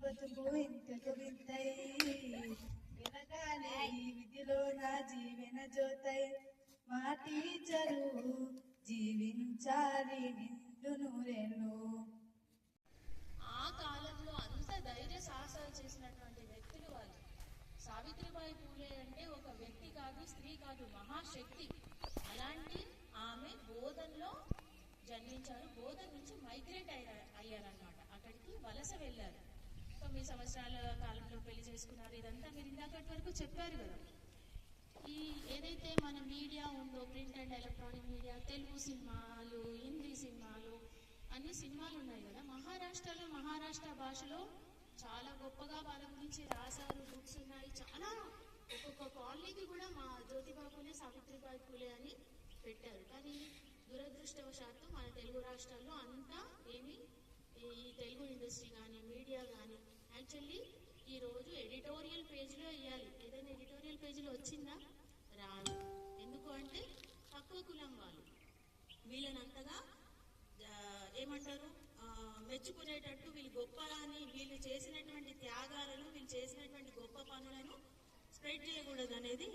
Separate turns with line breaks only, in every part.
బతుకు ఇంతకు వింతై వినగానే ఈ విధిలో నా జీవన జ్యోతై మా టీచరు జీవించాలి నిండు నూరేళ్ళు.
ఆ కాలంలో అంత ధైర్య సాహసాలు చేసినటువంటి వ్యక్తులు వాళ్ళు. సావిత్రిబాయి పూలే అంటే ఒక వ్యక్తి కాదు, స్త్రీ కాదు, మహాశక్తి. అలాంటి ఆమె బోధన్లో జన్మించారు. బోధన్ నుంచి మైగ్రేట్ అయ్యారనమాట. అక్కడికి వలస వెళ్ళారు. 9 సంవత్సరాల కాలంలో పెళ్లి చేసుకున్నారు. ఇదంతా మీరు ఇందాకటి వరకు చెప్పారు కదా. ఈ ఏదైతే మన మీడియా ఉందో, print and electronic media, Telugu సినిమాలు, హిందీ సినిమాలు, అన్ని సినిమాలు ఉన్నాయి కదా. మహారాష్ట్రలో మహారాష్ట్ర భాషలో చాలా గొప్పగా వాళ్ళ గురించి రాశారు, బుక్స్ ఉన్నాయి. చాలా ఒక్కొక్క కాలనీకి కూడా మా జ్యోతిబా పూలే, సావిత్రిబాయి పూలే అని పెట్టారు. కానీ దురదృష్టవశాత్తు మన తెలుగు రాష్ట్రాల్లో అంతా ఏమి ఈ తెలుగు ఇండస్ట్రీ కానీ, మీడియా కానీ, యాక్చువల్లీ ఈరోజు ఎడిటోరియల్ పేజ్లో వేయాలి. ఏదైనా ఎడిటోరియల్ పేజీలో వచ్చిందా? రాదు. ఎందుకు అంటే తక్కువ కులం వాళ్ళు. వీళ్ళని అంతగా ఏమంటారు, మెచ్చుకునేటట్టు వీళ్ళు గొప్ప అని, వీళ్ళు చేసినటువంటి త్యాగాలను, వీళ్ళు చేసినటువంటి గొప్ప పనులను స్ప్రెడ్ చేయకూడదు అనేది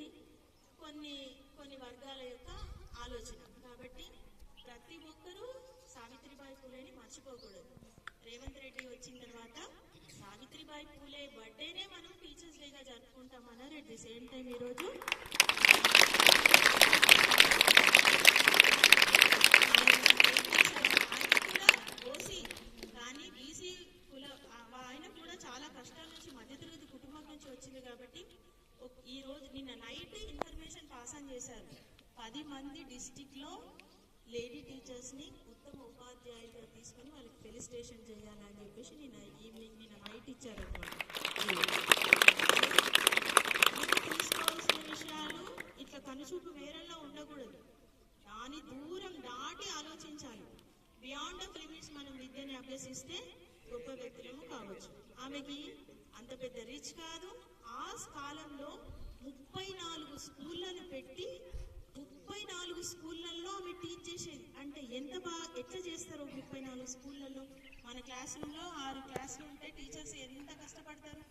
కొన్ని వర్గాల యొక్క ఆలోచన. కాబట్టి ప్రతి ఒక్కరూ సావిత్రిబాయి పూలేని మర్చిపోకూడదు. రేవంత్ రెడ్డి వచ్చిన తర్వాత సావిత్రిబాయి పూలే బర్త్డేనే మనం టీచర్స్ డేగా జరుపుకుంటామన్నారు. అట్ ది సేమ్ టైం ఈరోజు ఆయన కూడా చాలా కష్టాల నుంచి, మధ్యతరగతి కుటుంబం నుంచి వచ్చింది. కాబట్టి ఈ రోజు నిన్న నైట్ ఇన్ఫర్మేషన్ పాస్ ఆన్ చేశారు. 10 మంది డిస్టిక్ లో లేడీ టీచర్స్ ని ఉత్తమ ఉపాధ్యాయులుగా తీసుకుని వాళ్ళకి ఫెలిసిటేషన్ చేయాలని చెప్పేసి నిన్న నైట్ ఇచ్చారు. తీసుకోవాల్సిన విషయాలు ఇట్లా కనుచూపు వేరల్లో ఉండకూడదు. దాని దూరం దాటి ఆలోచించాలి. బియాండ్ ఆఫ్ లిమిట్స్ మనం విద్యని అభ్యసిస్తే గొప్ప వ్యక్తులము కావచ్చు. ఆమెకి అంత పెద్ద రిచ్ కాదు. ఆ కాలంలో 34 స్కూళ్ళను పెట్టి 34 స్కూళ్ళల్లో ఆమె టీచ్ చేసేది. అంటే ఎట్లా చేస్తారో 34 స్కూళ్ళల్లో. మన క్లాస్ రూమ్లో 6 క్లాసులు ఉంటే టీచర్స్ ఎంత కష్టపడతారు,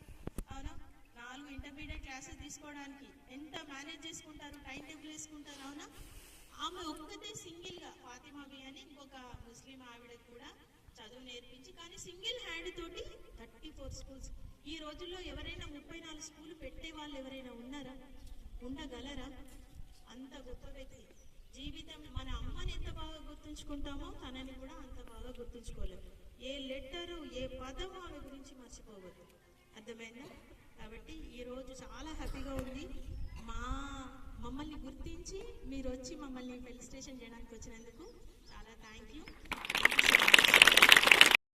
అవునా? 4 ఇంటర్మీడియట్ క్లాసెస్ తీసుకోవడానికి ఎంత మేనేజ్ చేసుకుంటారు, టైం టేబుల్ వేసుకుంటారు, అవునా? ఆమె ఒక్కతే సింగిల్ గా, ఫాతిమా బి అని ఇంకొక ముస్లిం ఆవిడకి కూడా చదువు నేర్పించి, కానీ సింగిల్ హ్యాండ్ తోటి 34 స్కూల్స్. ఈ రోజుల్లో ఎవరైనా 34 స్కూల్ పెట్టే వాళ్ళు ఎవరైనా ఉన్నారా? ఉండగలరా? అంత గొప్ప వ్యక్తి. జీవితం మన అమ్మని ఎంత బాగా గుర్తుంచుకుంటామో తనని కూడా అంత బాగా గుర్తుంచుకోలేము. ఏ లెటరు, ఏ పదము ఆమె గురించి మర్చిపోవద్దు. అర్థమైందా? కాబట్టి ఈరోజు చాలా హ్యాపీగా ఉంది. మమ్మల్ని గుర్తించి మీరు వచ్చి మమ్మల్ని ఫెలిసిటేషన్ చేయడానికి వచ్చినందుకు చాలా థ్యాంక్ యూ.